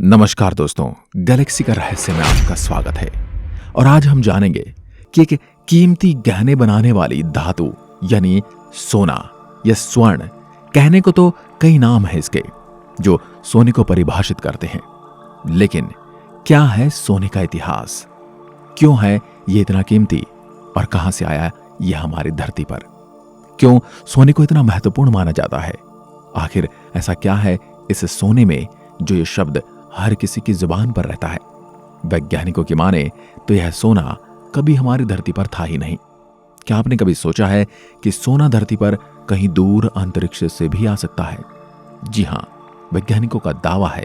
नमस्कार दोस्तों, गैलेक्सी का रहस्य में आपका स्वागत है। और आज हम जानेंगे कि एक कीमती गहने बनाने वाली धातु यानी सोना या स्वर्ण, कहने को तो कई नाम है इसके जो सोने को परिभाषित करते हैं, लेकिन क्या है सोने का इतिहास? क्यों है ये इतना कीमती और कहां से आया यह हमारी धरती पर? क्यों सोने को इतना महत्वपूर्ण माना जाता है? आखिर ऐसा क्या है इस सोने में जो ये शब्द हर किसी की जुबान पर रहता है? वैज्ञानिकों की माने तो यह सोना कभी हमारी धरती पर था ही नहीं। क्या आपने कभी सोचा है कि सोना धरती पर कहीं दूर अंतरिक्ष से भी आ सकता है? जी हां, वैज्ञानिकों का दावा है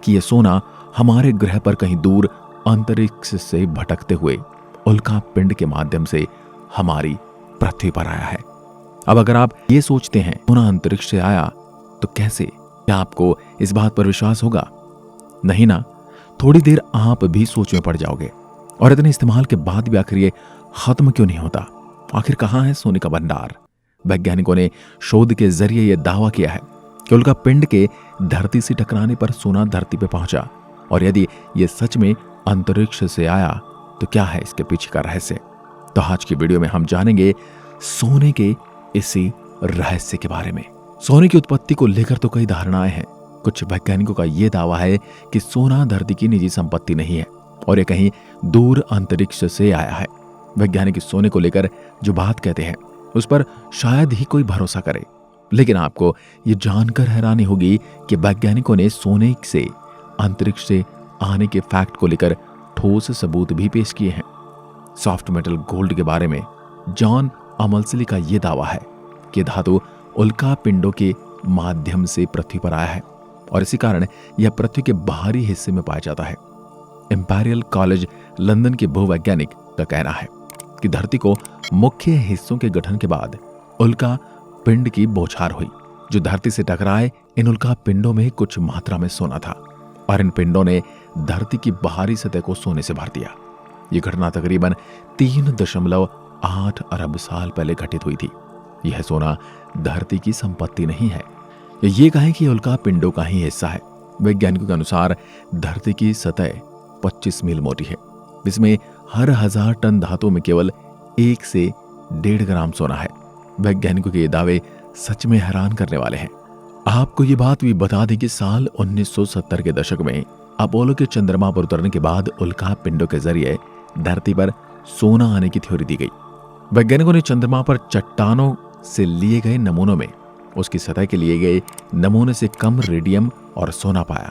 कि यह सोना हमारे ग्रह पर कहीं दूर अंतरिक्ष से भटकते हुए उल्का पिंड के माध्यम से हमारी पृथ्वी पर आया है। अब अगर आप ये सोचते हैं सोना अंतरिक्ष से आया तो कैसे, क्या आपको इस बात पर विश्वास होगा? नहीं ना। थोड़ी देर आप भी सोच में पड़ जाओगे। और इतने इस्तेमाल के बाद भी आखिर ये खत्म क्यों नहीं होता? आखिर कहां है सोने का भंडार? वैज्ञानिकों ने शोध के जरिए यह दावा किया है कि उल्का पिंड के धरती से टकराने पर सोना धरती पे पहुंचा। और यदि यह सच में अंतरिक्ष से आया तो क्या है इसके पीछे का रहस्य? तो आज की वीडियो में हम जानेंगे सोने के इसी रहस्य के बारे में। सोने की उत्पत्ति को लेकर तो कई धारणाएं हैं। कुछ वैज्ञानिकों का यह दावा है कि सोना धरती की निजी संपत्ति नहीं है और यह कहीं दूर अंतरिक्ष से आया है। वैज्ञानिक सोने को लेकर जो बात कहते हैं उस पर शायद ही कोई भरोसा करे, लेकिन आपको यह जानकर हैरानी होगी कि वैज्ञानिकों ने सोने से अंतरिक्ष से आने के फैक्ट को लेकर ठोस सबूत भी पेश किए हैं। सॉफ्ट मेटल गोल्ड के बारे में जॉन अमल्सली का यह दावा है कि धातु उल्का पिंडों के माध्यम से पृथ्वी पर आया है और इसी कारण यह पृथ्वी के बाहरी हिस्से में पाया जाता है। इंपीरियल कॉलेज लंदन के भूवैज्ञानिक का कहना है कि धरती को मुख्य हिस्सों के गठन के बाद उल्का पिंड की बौछार हुई जो धरती से टकराए। इन उल्का पिंडों में कुछ मात्रा में सोना था और इन पिंडों ने धरती की बाहरी सतह को सोने से भर दिया। यह घटना तकरीबन 3.8 अरब साल पहले घटित हुई थी। यह सोना धरती की संपत्ति नहीं है, ये कहें कि उल्का पिंडों का ही हिस्सा है। वैज्ञानिकों के अनुसार धरती की सतह 25 मील मोटी है, जिसमें हर 1000 टन धातु में केवल 1 से 1.5 ग्राम सोना है। वैज्ञानिकों के ये दावे सच में हैरान करने वाले हैं। आपको ये बात भी बता दें कि साल 1970 के दशक में अपोलो के चंद्रमा पर उतरने के बाद उल्का पिंडों के जरिए धरती पर सोना आने की थ्योरी दी गई। वैज्ञानिकों ने चंद्रमा पर चट्टानों से लिए गए नमूनों में उसकी सतह के लिए गए नमूने से कम रेडियम और सोना पाया,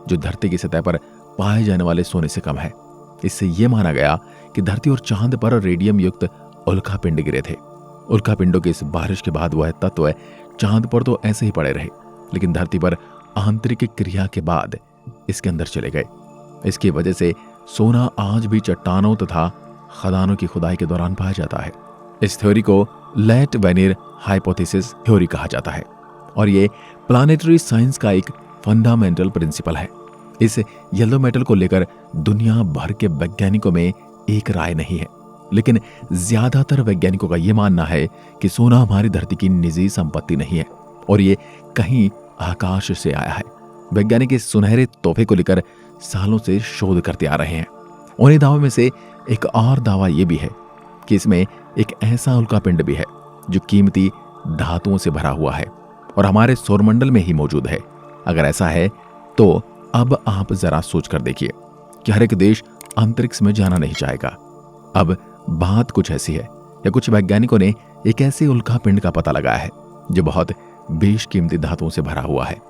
जो धरती की सतह पर पाए जाने वाले सोने से कम है। इससे यह माना गया कि धरती और चांद पर रेडियम युक्त उल्का पिंड गिरे थे। उल्का पिंडों की इस बारिश के बाद वह तत्व चांद पर तो ऐसे ही पड़े रहे, लेकिन धरती पर आंतरिक क्रिया के बाद इसके अंदर चले गए। इसकी वजह से सोना आज भी चट्टानों तथा खदानों की खुदाई के दौरान पाया जाता है। इस थ्योरी को लेट वेनिर हाइपोथेसिस थ्योरी कहा जाता है और ये प्लानेटरी साइंस का एक फंडामेंटल प्रिंसिपल है। इस येलो मेटल को लेकर दुनिया भर के वैज्ञानिकों में एक राय नहीं है, लेकिन ज्यादातर वैज्ञानिकों का यह मानना है कि सोना हमारी धरती की निजी संपत्ति नहीं है और ये कहीं आकाश से आया है। वैज्ञानिक इस सुनहरे तोहफे को लेकर सालों से शोध करते आ रहे हैं। उन्हीं दावों में से एक और दावा यह भी है कि इसमें एक ऐसा उल्का पिंड भी है जो कीमती धातुओं से भरा हुआ है और हमारे सौरमंडल में ही मौजूद है। अगर ऐसा है तो अब आप जरा सोच कर देखिए कि हर एक देश अंतरिक्ष में जाना नहीं चाहेगा। अब बात कुछ ऐसी है या कुछ वैज्ञानिकों ने एक ऐसे उल्का पिंड का पता लगाया है जो बहुत बेशकीमती धातुओं से भरा हुआ है।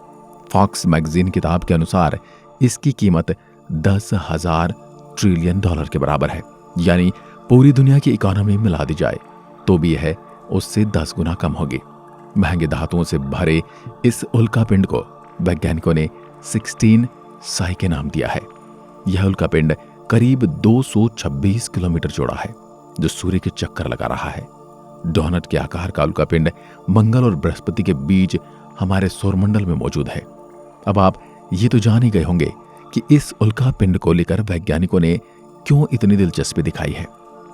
फॉक्स मैगजीन किताब के अनुसार इसकी कीमत 10,000 ट्रिलियन डॉलर के बराबर है, यानी पूरी दुनिया की इकोनॉमी मिला दी जाए तो भी यह उससे 10 गुना कम होगी। महंगे धातुओं से भरे इस उल्का पिंड को वैज्ञानिकों ने 16 साई के नाम दिया है। यह उल्का पिंड करीब 226 किलोमीटर चौड़ा है जो सूर्य के चक्कर लगा रहा है। डोनट के आकार का उल्का पिंड मंगल और बृहस्पति के बीच हमारे सौरमंडल में मौजूद है। अब आप ये तो जान ही गए होंगे कि इस उल्का पिंड को लेकर वैज्ञानिकों ने क्यों इतनी दिलचस्पी दिखाई है।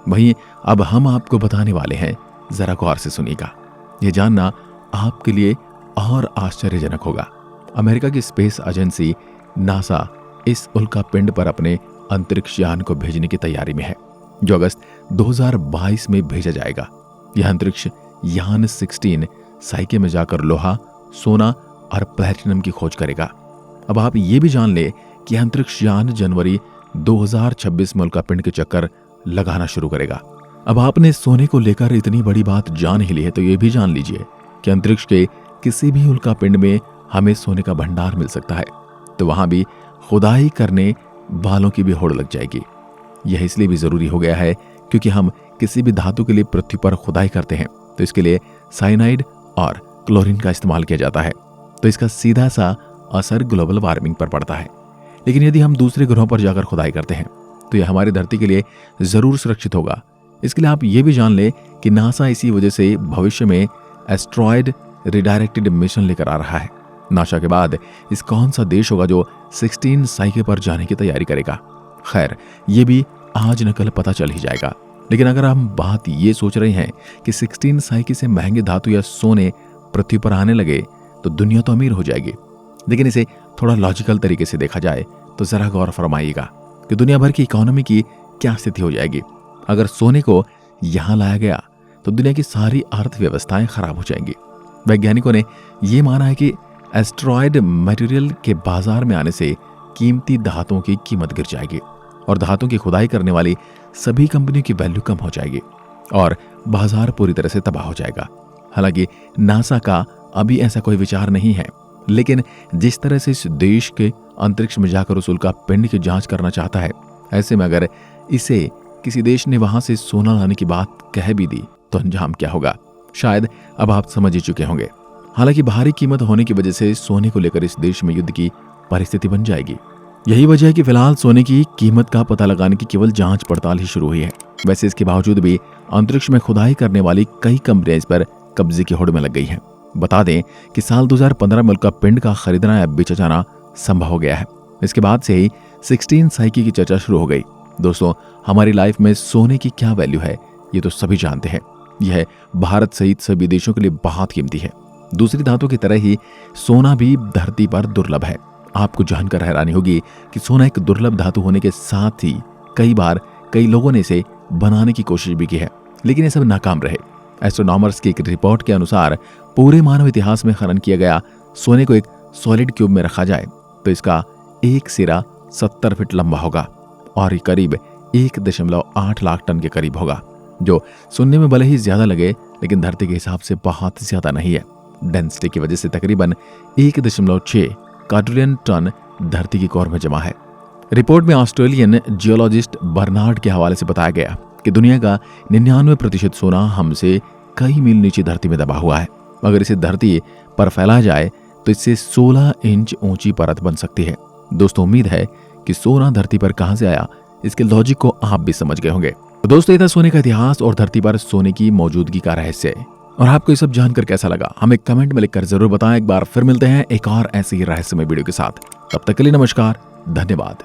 वहीं अब हम आपको बताने वाले हैं, जरा गौर से सुनिएगा। यह जानना आपके लिए और आश्चर्यजनक होगा। अमेरिका की स्पेस एजेंसी नासा इस उल्का पिंड पर अपने अंतरिक्ष यान को भेजने की तैयारी में है, जो अगस्त 2022 में भेजा जाएगा। यह अंतरिक्ष यान 16 साइके में जाकर लोहा, सोना और प्लैटिनम की खोज करेगा। अब आप ये भी जान ले कि अंतरिक्ष यान जनवरी 2026 में उल्का पिंड के चक्कर लगाना शुरू करेगा। अब आपने सोने को लेकर इतनी बड़ी बात जान ही ली है, तो ये भी जान लीजिए कि अंतरिक्ष के किसी भी उल्का पिंड में हमें सोने का भंडार मिल सकता है, तो वहां भी खुदाई करने वालों की भी होड़ लग जाएगी। यह इसलिए भी जरूरी हो गया है क्योंकि हम किसी भी धातु के लिए पृथ्वी पर खुदाई करते हैं तो इसके लिए साइनाइड और क्लोरीन का इस्तेमाल किया जाता है, तो इसका सीधा सा असर ग्लोबल वार्मिंग पर पड़ता है। लेकिन यदि हम दूसरे ग्रहों पर जाकर खुदाई करते हैं तो यह हमारी धरती के लिए जरूर सुरक्षित होगा। इसके लिए आप ये भी जान ले कि नासा इसी वजह से भविष्य में एस्ट्रॉयड रिडायरेक्टेड मिशन लेकर आ रहा है। नासा के बाद इस कौन सा देश होगा जो 16 साइके पर जाने की तैयारी करेगा? खैर, ये भी आज न कल पता चल ही जाएगा। लेकिन अगर हम बात ये सोच रहे हैं कि 16 साइके से महंगे धातु या सोने पृथ्वी पर आने लगे तो दुनिया तो अमीर हो जाएगी। लेकिन इसे थोड़ा लॉजिकल तरीके से देखा जाए तो जरा गौर फरमाइएगा कि दुनिया भर की इकोनॉमी की क्या स्थिति हो जाएगी। अगर सोने को यहां लाया गया तो दुनिया की सारी अर्थव्यवस्थाएं खराब हो जाएंगी। वैज्ञानिकों ने यह माना है कि एस्ट्रॉयड मटेरियल के बाजार में आने से कीमती धातुओं की कीमत गिर जाएगी और धातुओं की खुदाई करने वाली सभी कंपनियों की वैल्यू कम हो जाएगी और बाजार पूरी तरह से तबाह हो जाएगा। हालांकि नासा का अभी ऐसा कोई विचार नहीं है, लेकिन जिस तरह से इस देश के अंतरिक्ष में जाकर उस उल्का पिंड की जांच करना चाहता है, ऐसे में अगर इसे किसी देश ने वहां से सोना लाने की बात कह भी दी तो अंजाम क्या होगा, शायद अब आप समझ ही चुके होंगे। हालांकि भारी कीमत होने की वजह से सोने को लेकर इस देश में युद्ध की परिस्थिति बन जाएगी। यही वजह है कि फिलहाल सोने की कीमत का पता लगाने की केवल जांच पड़ताल ही शुरू हुई है। वैसे इसके बावजूद भी अंतरिक्ष में खुदाई करने वाली कई कंपनियां इस पर कब्जे की होड़ में लग गई हैं। बता दें कि साल 2015 में उल्का पिंड का खरीदना या बेचा जाना संभव हो गया है। इसके बाद से ही 16 साइके की चर्चा शुरू हो गई। दोस्तों, हमारी लाइफ में सोने की क्या वैल्यू है ये तो सभी जानते हैं। यह भारत सहित सभी देशों के लिए बहुत कीमती है। दूसरी धातु की तरह ही सोना भी धरती पर दुर्लभ है। आपको जानकर हैरानी होगी कि सोना एक दुर्लभ धातु होने के साथ ही कई बार कई लोगों ने इसे बनाने की कोशिश भी की है, लेकिन ये सब नाकाम रहे। एस्ट्रोनॉमर्स की एक रिपोर्ट के अनुसार पूरे मानव इतिहास में खनन किया गया सोने को एक सॉलिड क्यूब में रखा जाए तो इसका एक सिरा 70 फीट लंबा होगा और करीब 1.8 लाख टन के करीब होगा, जो सुनने में भले ही ज्यादा लगे लेकिन धरती के हिसाब से बहुत ज्यादा नहीं है। डेंसिटी की वजह से तकरीबन 1.6 क्वाड्रिलियन टन धरती की कोर में जमा है। रिपोर्ट में ऑस्ट्रेलियन जियोलॉजिस्ट बर्नार्ड के हवाले से बताया गया कि दुनिया का 99% सोना हमसे कई मील नीचे धरती में दबा हुआ है। अगर इसे धरती पर फैलाया जाए तो इससे 16 इंच ऊंची परत बन सकती है। दोस्तों, उम्मीद है कि सोना धरती पर कहां से आया, इसके लॉजिक को आप भी समझ गए होंगे। तो दोस्तों, ये था सोने का इतिहास और धरती पर सोने की मौजूदगी का रहस्य। और आपको ये सब जानकर कैसा लगा हमें कमेंट में लिखकर जरूर बताएं। एक बार फिर मिलते हैं एक और ऐसी ही रहस्यमय वीडियो के साथ। तब तक के लिए नमस्कार, धन्यवाद।